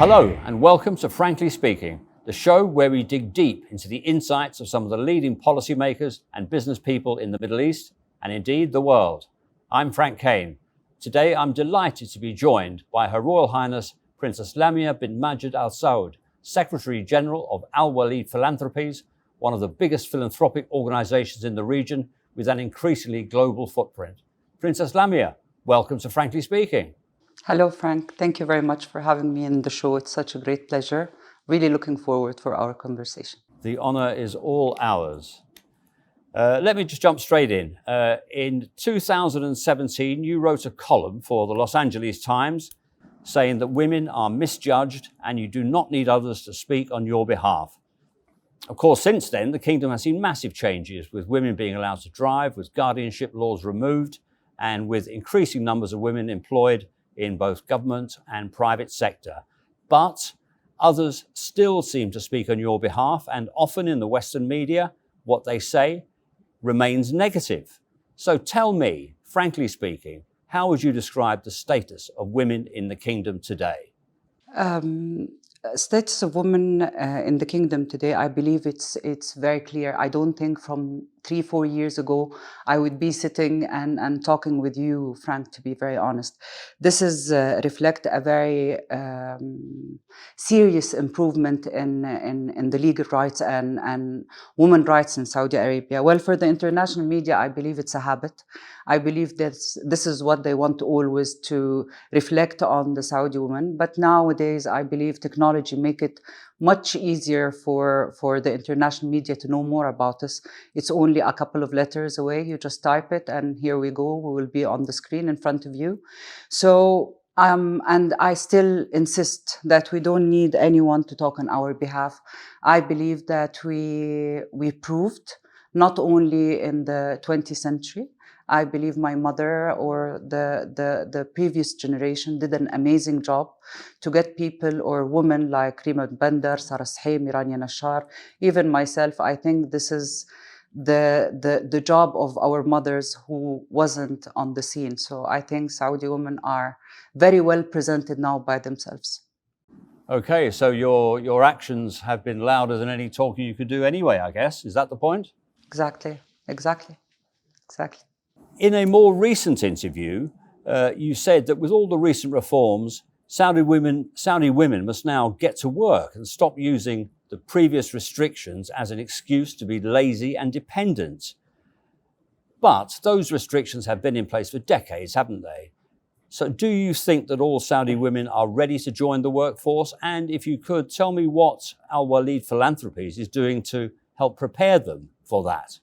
Hello and welcome to Frankly Speaking, the show where we dig deep into the insights of some of the leading policymakers and business people in the Middle East and indeed the world. I'm Frank Kane. Today I'm delighted to be joined by Her Royal Highness Princess Lamia Bint Majed AlSaud, Secretary General of AlWaleed Philanthropies, one of the biggest philanthropic organizations in the region with an increasingly global footprint. Princess Lamia, welcome to Frankly Speaking. Hello, Frank. Thank you very much for having me in the show. It's such a great pleasure. Really looking forward for our conversation. The honor is all ours. Let me just jump straight in. In 2017, you wrote a column for the Los Angeles Times saying that women are misjudged and you do not need others to speak on your behalf. Of course, since then, the kingdom has seen massive changes, with women being allowed to drive, with guardianship laws removed, and with increasing numbers of women employed in both government and private sector. But others still seem to speak on your behalf, and often in the Western media, what they say remains negative. So tell me, frankly speaking, how would you describe the status of women in the kingdom today? Status of women in the kingdom today, I believe it's very clear. I don't think from 3-4 years ago I would be sitting and talking with you, Frank, to be very honest. This is reflect a very serious improvement in the legal rights and women rights in Saudi Arabia. Well, for the international media, I believe it's a habit. I believe that this is what they want always to reflect on the Saudi women. But nowadays, I believe technology make it much easier for the international media to know more about us. It's only a couple of letters away. You just type it and here we go. We will be on the screen in front of you. So, and I still insist that we don't need anyone to talk on our behalf. I believe that we proved not only in the 20th century, I believe my mother or the previous generation did an amazing job to get people or women like Rima Bandar, Sarah Sahim, Irania Nashar, even myself. I think this is the job of our mothers who wasn't on the scene. So I think Saudi women are very well presented now by themselves. Okay, so your actions have been louder than any talking you could do anyway, I guess. Is that the point? Exactly. In a more recent interview, you said that with all the recent reforms, Saudi women must now get to work and stop using the previous restrictions as an excuse to be lazy and dependent. But those restrictions have been in place for decades, haven't they? So do you think that all Saudi women are ready to join the workforce? And if you could, tell me what AlWaleed Philanthropies is doing to help prepare them for that.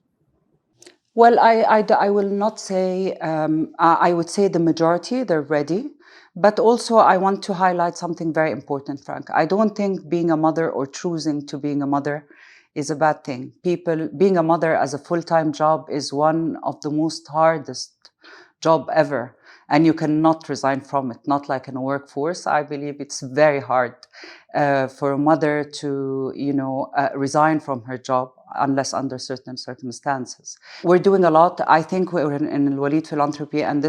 Well, I will not say, I would say the majority, they're ready. But also I want to highlight something very important, Frank. I don't think being a mother or choosing to being a mother is a bad thing. Being a mother as a full-time job is one of the most hardest job ever. And you cannot resign from it, not like in a workforce. I believe it's very hard for a mother to, resign from her job unless under certain circumstances. We're doing a lot. I think we're in AlWaleed Philanthropy, and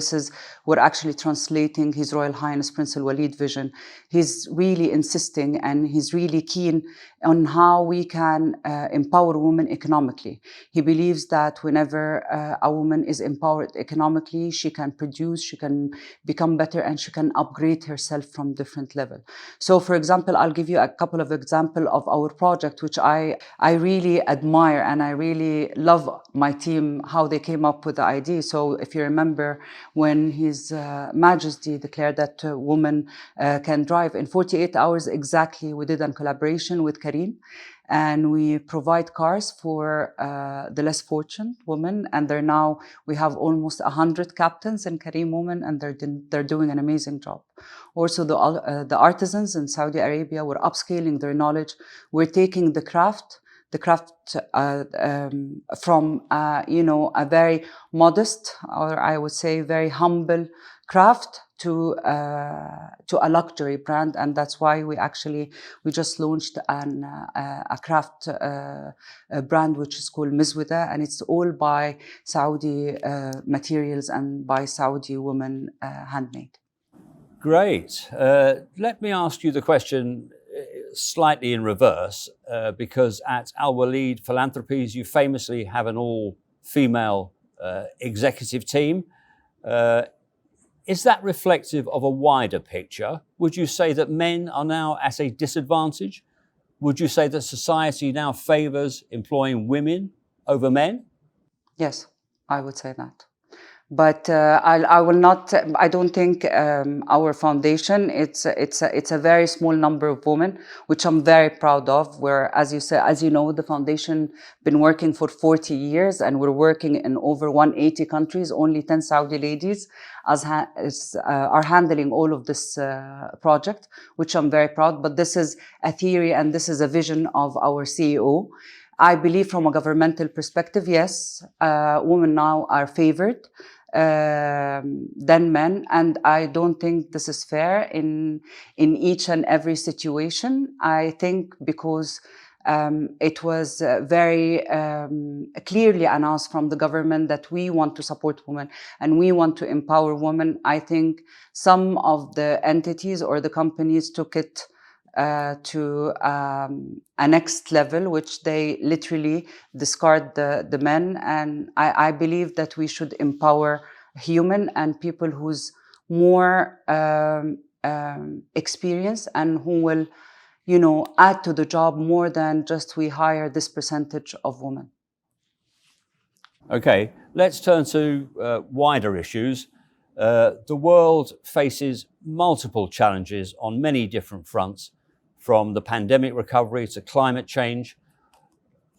we're actually translating His Royal Highness Prince AlWaleed vision. He's really insisting and he's really keen on how we can empower women economically. He believes that whenever a woman is empowered economically, she can produce, she can become better, and she can upgrade herself from different level. So, for example, I'll give you a couple of examples of our project, which I really admire, and I really love my team, how they came up with the idea. So if you remember when His Majesty declared that women can drive in 48 hours exactly, we did a collaboration with Karim, and we provide cars for the less fortunate women. And we have almost 100 captains in Karim women, and they're doing an amazing job. Also, the artisans in Saudi Arabia, we're upscaling their knowledge. We're taking the craft from a very modest, or I would say very humble craft to a luxury brand, and that's why we just launched a craft brand which is called Mizwida, and it's all by Saudi materials and by Saudi women handmade. Great. Let me ask you the question slightly in reverse, because at AlWaleed Philanthropies, you famously have an all-female executive team. Is that reflective of a wider picture? Would you say that men are now at a disadvantage? Would you say that society now favors employing women over men? Yes, I would say that. But I will not. I don't think our foundation. It's a very small number of women, which I'm very proud of. Where, as you say, as you know, the foundation been working for 40 years, and we're working in over 180 countries. Only 10 Saudi ladies are handling all of this project, which I'm very proud. But this is a theory, and this is a vision of our CEO. I believe from a governmental perspective, yes, women now are favored than men, and I don't think this is fair in each and every situation. I think because it was very clearly announced from the government that we want to support women and we want to empower women. I think some of the entities or the companies took it to a next level, which they literally discard the men. And I believe that we should empower human and people who's more experienced and who will, add to the job more than just we hire this percentage of women. Okay, let's turn to wider issues. The world faces multiple challenges on many different fronts, from the pandemic recovery to climate change.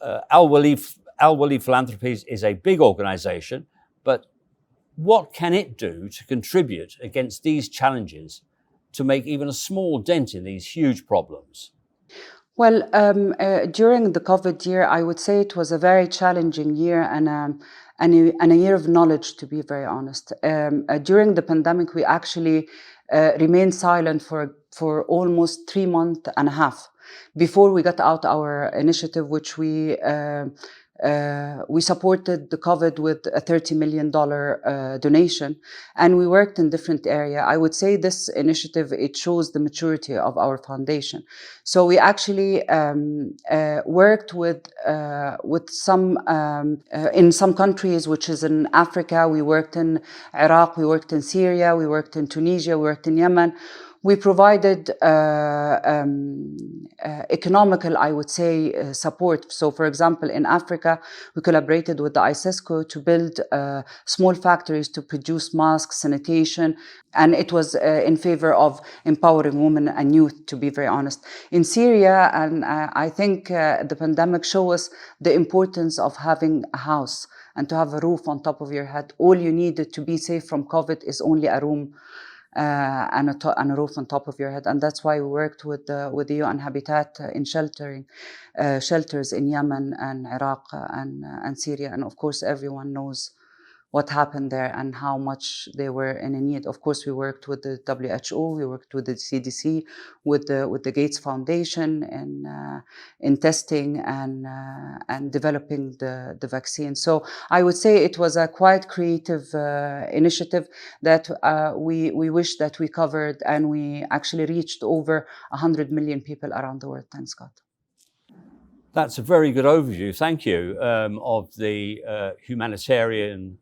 AlWaleed Philanthropies is a big organization, but what can it do to contribute against these challenges to make even a small dent in these huge problems? Well, during the COVID year, I would say it was a very challenging year and a year of knowledge, to be very honest. During the pandemic, we actually remained silent for almost 3 months and a half before we got out our initiative, which we supported the COVID with a $30 million donation, and we worked in different areas. I would say this initiative, it shows the maturity of our foundation. So we actually worked with some in some countries, which is in Africa. We worked in Iraq, we worked in Syria, we worked in Tunisia, we worked in Yemen. We provided economical, I would say, support. So, for example, in Africa, we collaborated with the ISESCO to build small factories to produce masks, sanitation, and it was in favor of empowering women and youth, to be very honest. In Syria, and I think the pandemic showed us the importance of having a house and to have a roof on top of your head. All you needed to be safe from COVID is only a room and a roof on top of your head, and that's why we worked with the UN Habitat in shelters in Yemen and Iraq and Syria, and of course everyone knows what happened there and how much they were in need. Of course, we worked with the WHO, we worked with the CDC, with the Gates Foundation in testing and developing the vaccine. So I would say it was a quite creative initiative that we wish that we covered, and we actually reached over 100 million people around the world. Thanks God. That's a very good overview, thank you, of the humanitarian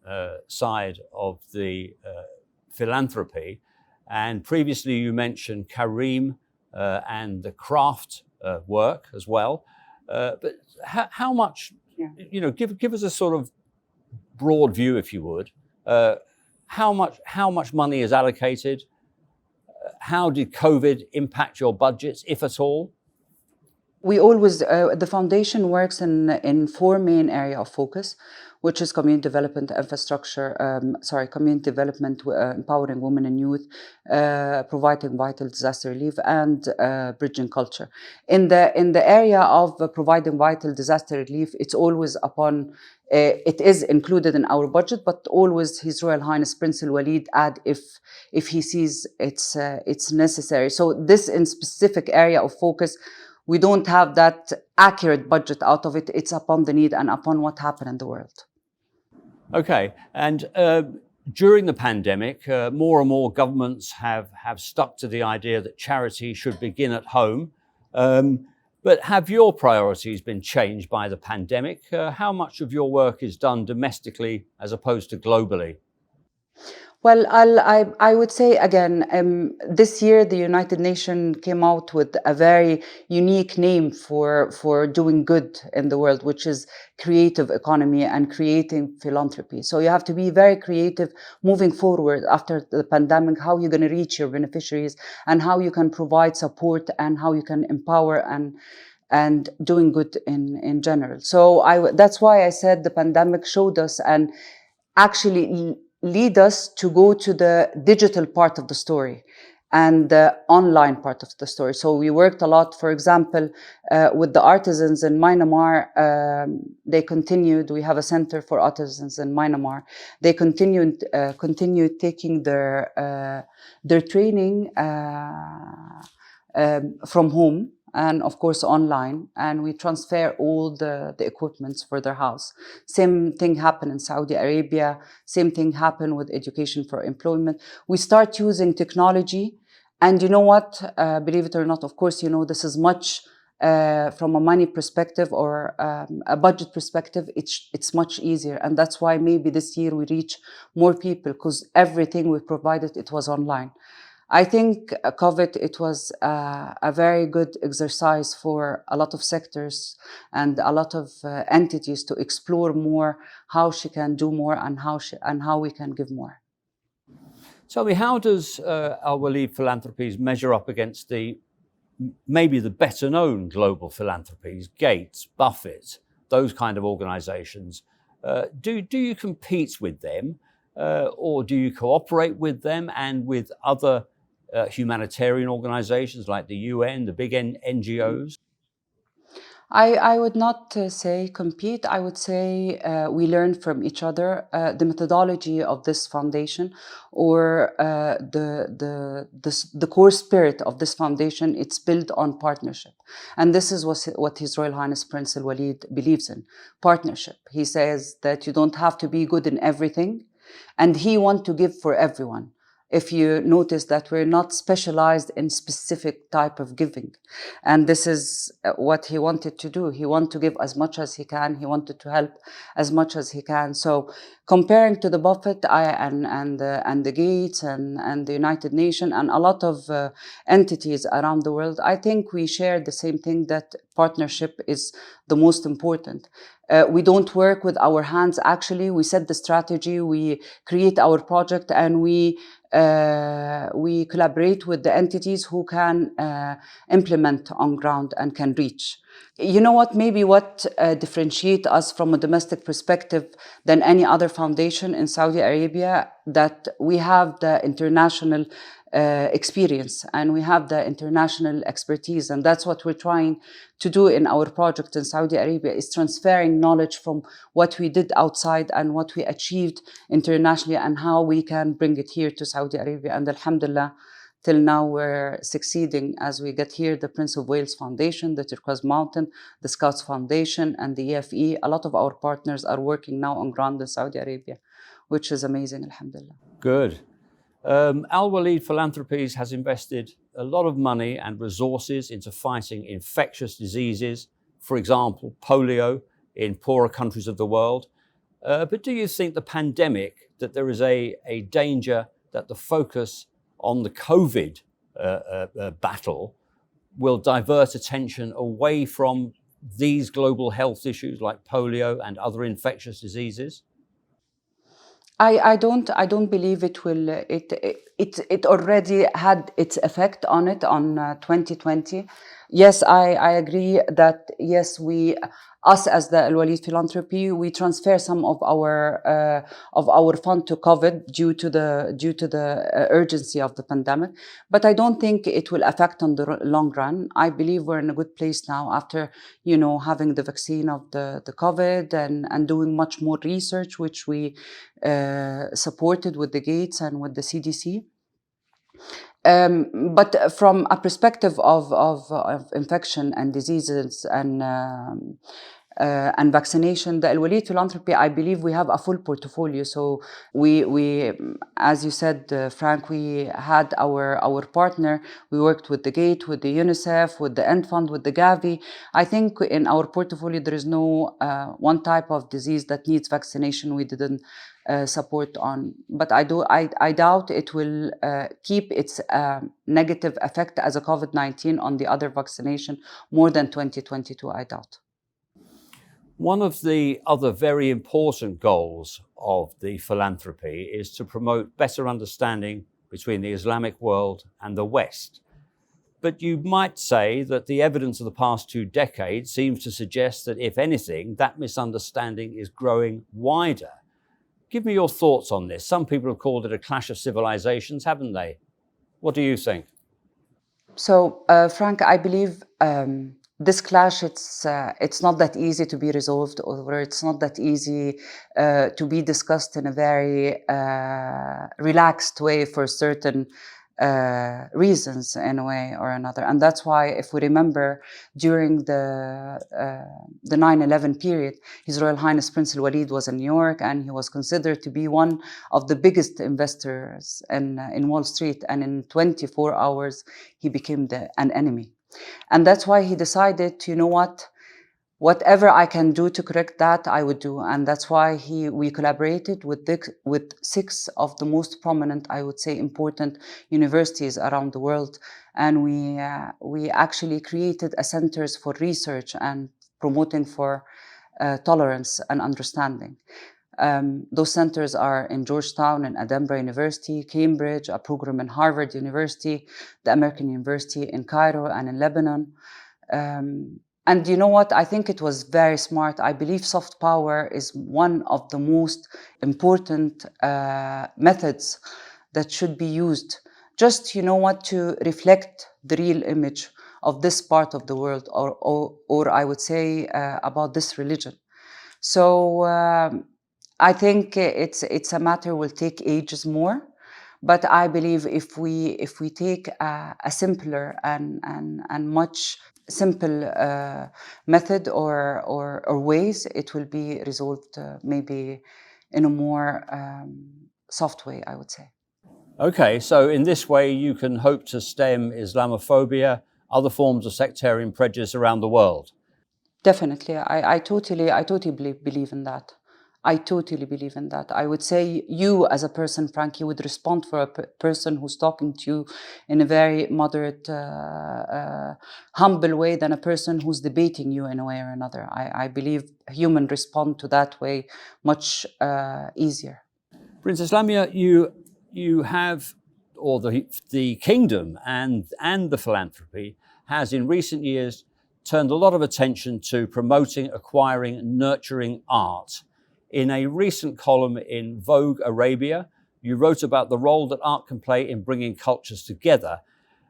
side of the philanthropy. And previously you mentioned Kareem and the craft work as well. But how much, give us a sort of broad view, if you would. How much money is allocated? How did COVID impact your budgets, if at all? We always, the foundation works in 4 main areas of focus, which is community development, community development, empowering women and youth, providing vital disaster relief, and bridging culture. In the area of providing vital disaster relief, it's always it is included in our budget, but always His Royal Highness Prince Waleed add if he sees it's necessary. So this in specific area of focus, we don't have that accurate budget out of it. It's upon the need and upon what happened in the world. Okay. And during the pandemic, more and more governments have stuck to the idea that charity should begin at home. But have your priorities been changed by the pandemic? How much of your work is done domestically as opposed to globally? Well, I would say again, this year the United Nations came out with a very unique name for doing good in the world, which is creative economy and creating philanthropy. So you have to be very creative moving forward after the pandemic, how you're going to reach your beneficiaries and how you can provide support and how you can empower and doing good in general. So that's why I said the pandemic showed us and actually lead us to go to the digital part of the story and the online part of the story. So we worked a lot, for example, with the artisans in Myanmar. They continued. We have a center for artisans in Myanmar. They continued taking their training from home and of course online, and we transfer all the equipments for their house. Same thing happened in Saudi Arabia, same thing happened with education for employment. We start using technology, and you know what, believe it or not, of course, you know, this is much from a money perspective or a budget perspective, it's much easier, and that's why maybe this year we reach more people, because everything we provided, it was online. I think COVID, it was a very good exercise for a lot of sectors and a lot of entities to explore more how she can do more and how we can give more. Tell me, how does AlWaleed Philanthropies measure up against maybe the better known global philanthropies, Gates, Buffett, those kind of organizations? Do you compete with them or do you cooperate with them and with other humanitarian organizations like the UN, the big NGOs? I would not say compete. I would say we learn from each other. The methodology of this foundation, or the core spirit of this foundation, it's built on partnership, and this is what His Royal Highness Prince AlWaleed believes in: partnership. He says that you don't have to be good in everything, and he wants to give for everyone. If you notice that we're not specialized in specific type of giving. And this is what he wanted to do. He wanted to give as much as he can. He wanted to help as much as he can. So comparing to the Buffett and the Gates and the United Nations and a lot of entities around the world, I think we share the same thing, that partnership is the most important. We don't work with our hands. Actually, we set the strategy, we create our project, and we collaborate with the entities who can implement on ground and can reach. You know what, maybe what differentiates us from a domestic perspective than any other foundation in Saudi Arabia, that we have the international experience and we have the international expertise, and that's what we're trying to do in our project in Saudi Arabia, is transferring knowledge from what we did outside and what we achieved internationally and how we can bring it here to Saudi Arabia. And alhamdulillah, till now we're succeeding as we get here the Prince of Wales Foundation, the Turquoise Mountain, the Scouts Foundation, and the EFE. A lot of our partners are working now on ground in Saudi Arabia, which is amazing, alhamdulillah. Good. AlWaleed Philanthropies has invested a lot of money and resources into fighting infectious diseases, for example, polio in poorer countries of the world. But do you think the pandemic, that there is a danger that the focus on the COVID battle will divert attention away from these global health issues like polio and other infectious diseases? I don't believe it will. It already had its effect on it on 2020. Yes, I agree that yes, us as the AlWaleed Philanthropy, we transfer some of our fund to COVID due to the urgency of the pandemic. But I don't think it will affect on the long run. I believe we're in a good place now after, you know, having the vaccine of the COVID and doing much more research, which we supported with the Gates and with the CDC. But from a perspective of infection and diseases and and vaccination. The AlWaleed philanthropy, I believe we have a full portfolio. So we as you said, Frank, we had our partner. We worked with the Gate, with the UNICEF, with the End Fund, with the Gavi. I think in our portfolio there is no one type of disease that needs vaccination we didn't support on. But I doubt it will keep its negative effect as a COVID-19 on the other vaccination more than 2022, I doubt. One of the other very important goals of the philanthropy is to promote better understanding between the Islamic world and the West. But you might say that the evidence of the past 2 decades seems to suggest that, if anything, that misunderstanding is growing wider. Give me your thoughts on this. Some people have called it a clash of civilizations, haven't they? What do you think? So, Frank, I believe this clash, it's not that easy to be resolved, or it's not that easy to be discussed in a very relaxed way for certain reasons in a way or another. And that's why, if we remember, during the 9/11 period, His Royal Highness Prince Waleed was in New York, and he was considered to be one of the biggest investors in Wall Street. And in 24 hours, he became an enemy. And that's why he decided to, whatever I can do to correct that, I would do. And that's why we collaborated with 6 of the most prominent, I would say, important universities around the world. And we actually created a centers for research and promoting for tolerance and understanding. Those centers are in Georgetown and Edinburgh University, Cambridge, a program in Harvard University, the American University in Cairo and in Lebanon. And you know what? I think it was very smart. I believe soft power is one of the most important methods that should be used. Just, to reflect the real image of this part of the world, or I would say about this religion. So I think it's a matter will take ages more. But I believe if we take a simpler and much simple method or ways, it will be resolved maybe in a more soft way, I would say. Okay, so in this way you can hope to stem Islamophobia, other forms of sectarian prejudice around the world. Definitely, I totally believe in that. I totally believe in that. I would say you, as a person, Frank, you would respond for a person who's talking to you in a very moderate, humble way than a person who's debating you in a way or another. I believe humans respond to that way much easier. Princess Lamia, you have, or the kingdom and the philanthropy has in recent years turned a lot of attention to promoting, acquiring, nurturing art. In a recent column in Vogue Arabia, you wrote about the role that art can play in bringing cultures together.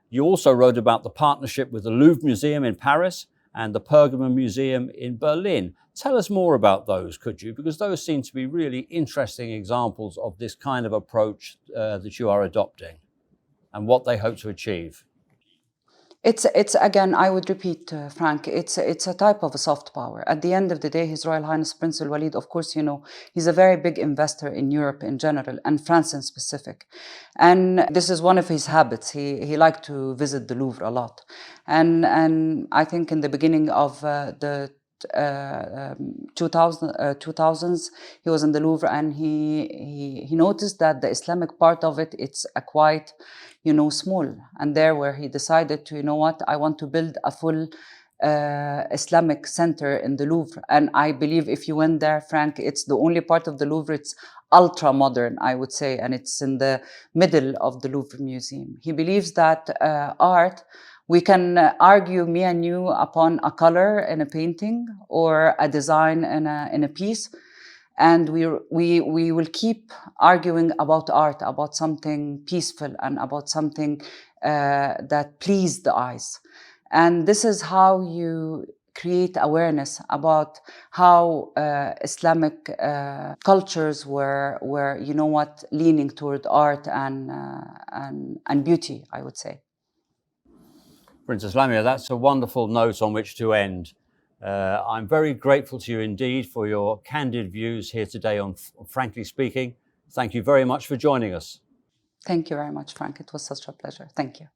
You also wrote about the partnership with the Louvre Museum in Paris and the Pergamon Museum in Berlin. Tell us more about those, could you? Because those seem to be really interesting examples of this kind of approach that you are adopting and what they hope to achieve. It's again, I would repeat, Frank, it's a type of a soft power. At the end of the day, His Royal Highness Prince Waleed, of course, he's a very big investor in Europe in general and France in specific. And this is one of his habits. He liked to visit the Louvre a lot. And I think in the beginning of the 2000s, he was in the Louvre, and he noticed that the Islamic part of it, it's a quite small. And there where he decided to, I want to build a full Islamic center in the Louvre. And I believe if you went there, Frank, it's the only part of the Louvre, it's ultra modern, I would say, and it's in the middle of the Louvre Museum. He believes that art, we can argue, me and you, upon a color in a painting or a design in a piece. And we will keep arguing about art, about something peaceful and about something that please the eyes. And this is how you create awareness about how Islamic cultures were leaning toward art and beauty, I would say. Princess Lamia, that's a wonderful note on which to end. I'm very grateful to you indeed for your candid views here today on Frankly Speaking. Thank you very much for joining us. Thank you very much, Frank. It was such a pleasure. Thank you.